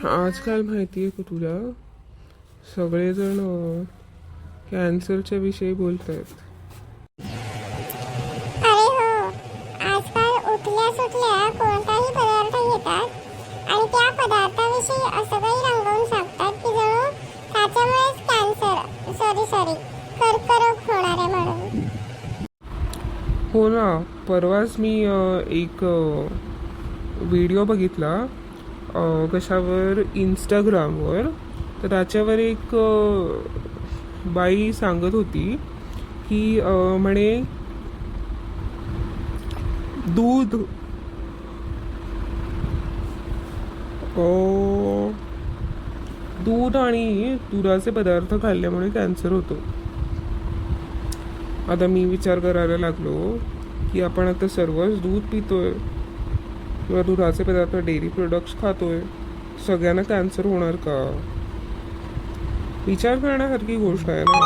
आजकाल माहिती आहे का तुला, सगळेजण कॅन्सरच्या विषयी बोलत आहेत. अरे हो, आजकाल उठल्या सुटल्या कोणताही पदार्थ घेतात आणि त्या पदार्थाविषयी असं काही रंगवून सांगतात की जणू त्याच्यामुळेच कर्करोग होणार आहे म्हणून. हो ना, परवाच मी एक व्हिडिओ बघितला कशावर, इंस्टाग्रामवर. तर त्याच्यावर एक बाई सांगत होती की म्हणे दूध दूध आणि दुधाचे पदार्थ खाल्ल्यामुळे कॅन्सर होतो. आता मी विचार करायला लागलो की आपण आता सर्वच दूध पितोय किंवा दुधाचे पदार्थ, डेअरी प्रोडक्ट्स खातोय, सगळ्यांना कॅन्सर होणार का? विचार करण्यासारखी गोष्ट आहे ना.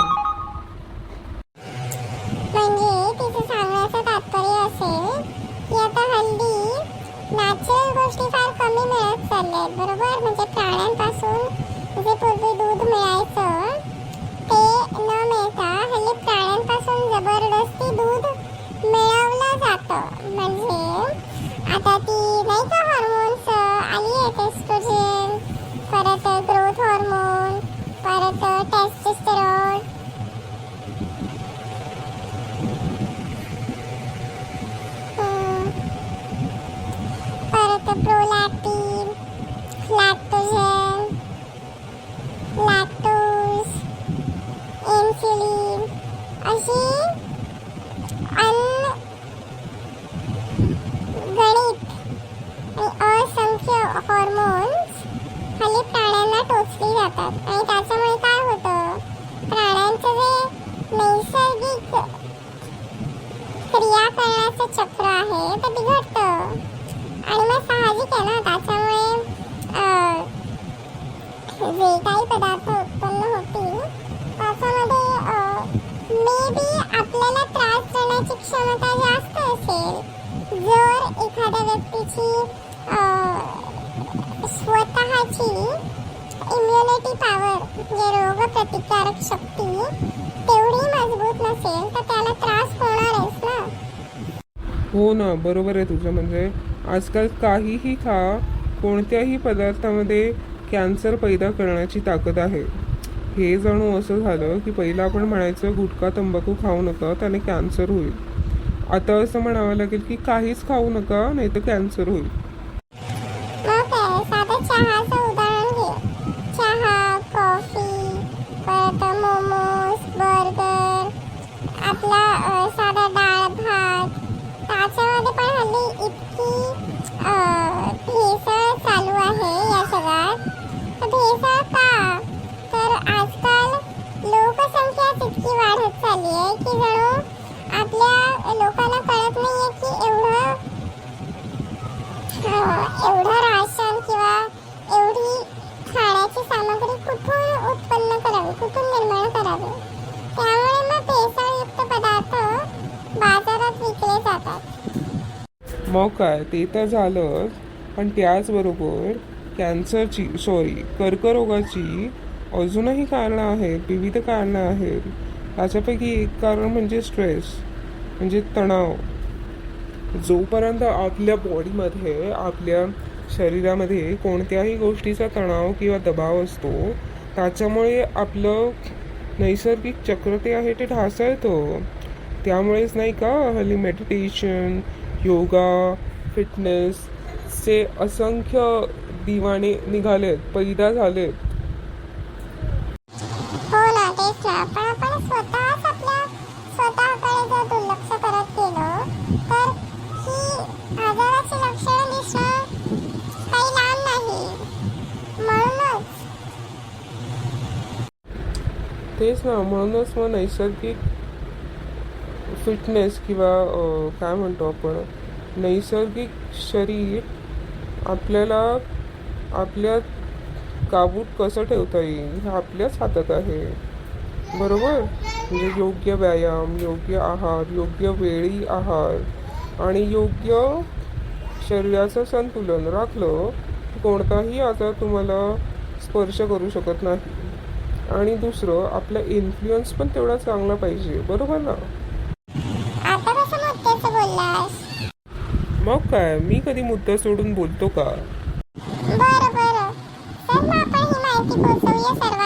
म्हणजे तिचं सांगण्याचं तात्पर्य असेल की आता हल्ली नॅचरल गोष्टी फार कमी मिळत चालल्या आहेत, बरोबर. म्हणजे प्राण्यांपासून जे पूर्वी दूध मिळायचं ते न मिळता हल्ली प्राण्यांपासून जबरदस्ती दूध मिळवलं जातं. म्हणजे आता ती नाही का हॉर्मोन्स आली आहेत, एस्ट्रोजन, परत ग्रोथ हॉर्मोन, परत टेस्टोस्टेरॉन, परत प्रोलॅक्टिन, लॅक्टोजन, लॅक्टोज, इन्सुलिन अशी गणित आणि असंख्य हॉर्मोन्स हल्ली प्राण्यांना टोचली जातात आणि त्याच्यामुळे काय होतं, प्राण्यांचं जे नैसर्गिक क्रिया करण्याचं चक्र आहे ते बिघडतं. आणि मग साहजिक आहे ना, त्याच्यामुळे जे काही पदार्थ उत्पन्न होतील त्याच्यामध्ये मे बी आपल्याला त्रास देण्याची क्षमता जास्त असेल. जर एखाद्या व्यक्तीची स्वतःची इम्युनिटी पॉवर, म्हणजे रोगप्रतिकारक शक्ती तेवढी मजबूत नसेल तर त्याला त्रास होणारच ना. हो ना, बरोबर आहे तुझं. म्हणजे आजकाल काहीही खा, कोणत्याही पदार्थामध्ये कॅन्सर पैदा करण्याची ताकद आहे. हे जणू असं झालं की पहिलं आपण म्हणायचं गुटखा तंबाखू खाऊ नका, त्याने कॅन्सर होईल. आता असं म्हणावं लागेल की काहीच खाऊ नका, नाही तर कॅन्सर होईल. साधं चहाचं उदाहरण घे. चहा, कॉफी, परत मोमोज, बर्गर, आपला साधा डाळ भात, त्याच्यामध्ये पण हल्ली इतकी भेसळ चालू आहे या सगळ्यात. भेसळ का? तर आजकाल लोकसंख्याच इतकी वाढत चालली आहे की जणू आपल्या लोकांना कळत नाहीये की एवढं राशन किंवा एवढी खाण्याची सामग्री कुठून उत्पन्न करावी, कुठून निर्माण करावी. त्यामुळे मग भेसळयुक्त पदार्थ बाजारात विकले जातात. मग काय, ते तर झालंच, पण त्याचबरोबर कर्करोगाची अजूनही कारणं आहेत, विविध कारणं आहेत. त्याच्यापैकी एक कारण म्हणजे स्ट्रेस, म्हणजे तणाव. जोपर्यंत आपल्या बॉडीमध्ये, आपल्या शरीरामध्ये कोणत्याही गोष्टीचा तणाव किंवा दबाव असतो, त्याच्यामुळे आपलं नैसर्गिक चक्र ते आहे ते ढासळतं. त्यामुळेच नाही का हल्ली मेडिटेशन, योगा, फिटनेसचे असंख्य दिवाणे निघालेत, पैदा झालेत. हो ना, तेच ना. पण आपण स्वतःच आपल्या स्वतःकडे जर दुर्लक्ष करत गेलो तर ही आजाराची लक्षणं दिसणं काही लांब नाही. म्हणूनच तेच ना, म्हणूनच मग नैसर्गिक फिटनेस किंवा काय म्हणतो आपण, नैसर्गिक शरीर आपल्याला आपल्या काबूत कसं ठेवता येईल हे आपल्याच हातात आहे, बरोबर. म्हणजे योग्य व्यायाम, योग्य आहार, योग्य वेळी आहार आणि योग्य शरीराचं संतुलन राखलं कोणताही आजार तुम्हाला स्पर्श करू शकत नाही. आणि दुसरं, आपला इन्फ्लुअन्स पण तेवढा चांगला पाहिजे, बरोबर ना? आता कसं मुद्द्याचं बोललास? मग काय, मी कधी मुद्दा सोडून बोलतो का? बरं बरं, चल मग आपण ही माहिती पोहोचवूया सर्वांना.